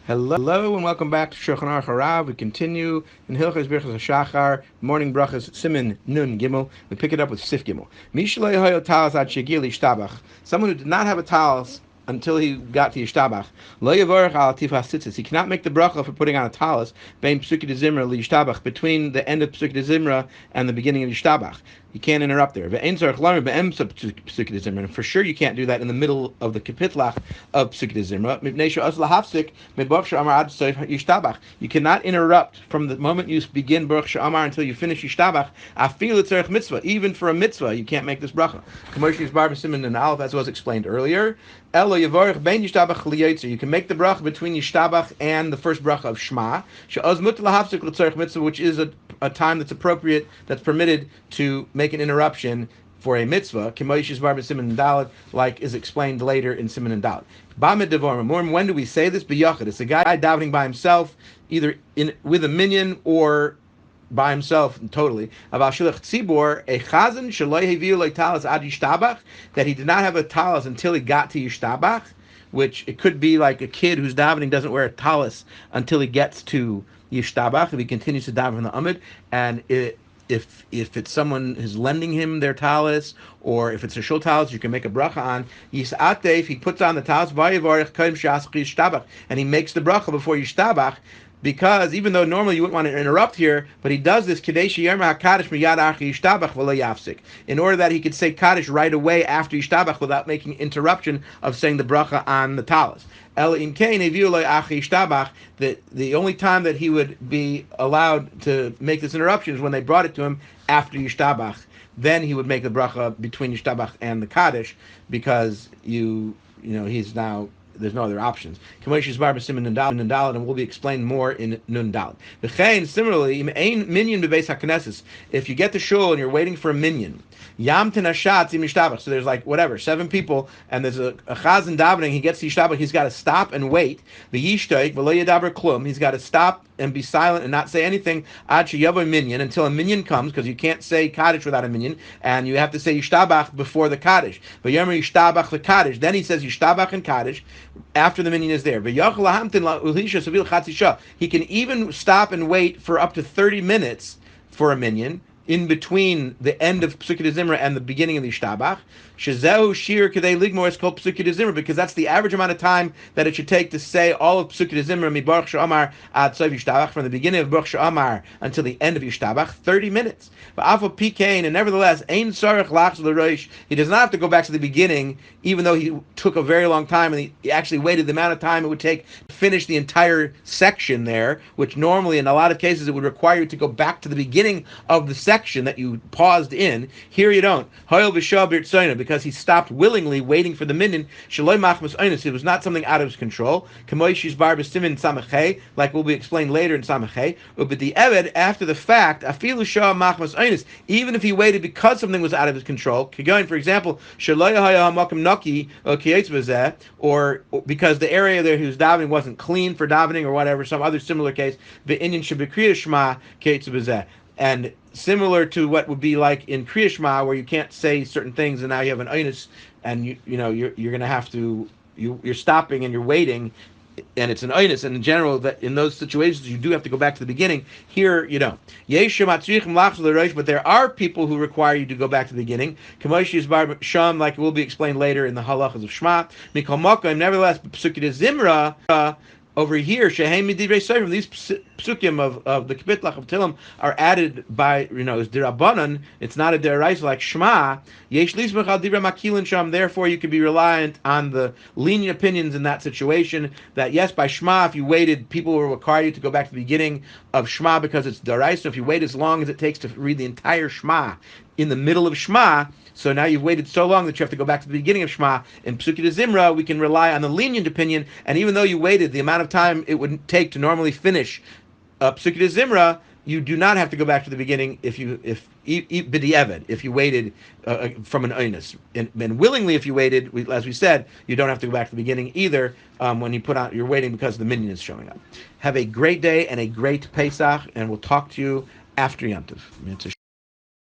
Hello and welcome back to Shulchan HaRav. We continue in Hilchos Brochos HaShachar, morning Brochos, Siman Nun Gimel. We pick it up with Sif Gimel. Mishlei hayo talis ad shegil yishtabach. Someone who did not have a talis until he got to Yishtabach. Lo yavorach al tifas tzitzis. He cannot make the bracha for putting on a talis bein psuki de zimra li Yishtabach, between the end of psuki de zimra and the beginning of Yishtabach. You can't interrupt there. And for sure you can't do that in the middle of the kapitlach of psuki de zimra. You cannot interrupt from the moment you begin Baruch She'amar until you finish Yishtabach. Even for a mitzvah, you can't make this bracha. Siman and Aleph, as was explained earlier. You can make the bracha between Yishtabach and the first bracha of Shema, which is a time that's appropriate, that's permitted to make an interruption for a mitzvah, like is explained later in Siman and Dalet. When do we say this? It's a guy davening by himself, either with a minyan or by himself totally. That he did not have a talis until he got to Yishtabach, which it could be like a kid who's davening doesn't wear a talis until he gets to Yishtabach, if he continues to daven from the Amud, and if it's someone who's lending him their talis, or if it's a shul talis, you can make a bracha on Yisatef. He puts on the talis, and he makes the bracha before Yishtabach, because even though normally you wouldn't want to interrupt here, but he does this in order that he could say Kaddish right away after Yishtabach without making interruption of saying the bracha on the talis. The only time that he would be allowed to make this interruption is when they brought it to him after Yishtabach. Then he would make the bracha between Yishtabach and the Kaddish, because he's now, there's no other options. And will be explained more in Nun Dalet. Similarly, if you get to shul and you're waiting for a minyan, so there's like 7 people, and there's a chazan davening, he gets to Yishtabach, he's got to stop and wait. He's got to stop and be silent and not say anything until a minyan comes, because you can't say Kaddish without a minyan, and you have to say Yishtabach before the Kaddish. Then he says Yishtabach and Kaddish after the minyan is there. He can even stop and wait for up to 30 minutes for a minyan in between the end of Psukei de Zimra and the beginning of the Yishtabach. Shezehu shir kedei ligmor is called Psukei de Zimra, because that's the average amount of time that it should take to say all of Psukei de Zimra, mi Baruch She'amar ad sof Yishtabach, from the beginning of Baruch She'amar until the end of Yishtabach, 30 minutes. But afal pikein, and nevertheless, ein sarich lachz l'roish, he does not have to go back to the beginning, even though he took a very long time, and he actually waited the amount of time it would take to finish the entire section there, which normally in a lot of cases it would require you to go back to the beginning of the section that you paused in. Here you don't. Because he stopped willingly waiting for the minyan. It was not something out of his control. Like will be explained later in Samachay. But the Eved, after the fact, even if he waited because something was out of his control, for example, or because the area there he was davening wasn't clean for davening or whatever, some other similar case, and similar to what would be like in Kriya Shema, where you can't say certain things, and now you have an einus, and you're going to have to, you're stopping and you're waiting, and it's an einus, and in general, that in those situations you do have to go back to the beginning. Here you don't. But there are people who require you to go back to the beginning, like it will be explained later in the halachas of Shema. Nevertheless, Psukei de Zimra, over here, these psukim of the kapitlach of Tilim are added by, is dirabanan. It's not a deraisa like Shema. Therefore, you can be reliant on the lenient opinions in that situation. That yes, by Shema, if you waited, people will require you to go back to the beginning of Shema because it's deraisa. If you wait as long as it takes to read the entire Shema in the middle of Shema, so now you've waited so long that you have to go back to the beginning of Shema. In Psukei de Zimra, we can rely on the lenient opinion, and even though you waited the amount of time it would take to normally finish Psukei de Zimra, you do not have to go back to the beginning if you waited from an einus, and willingly if you waited, as we said, you don't have to go back to the beginning either. When you put out, you're waiting because the minyan is showing up. Have a great day and a great Pesach, and we'll talk to you after Yom Tov.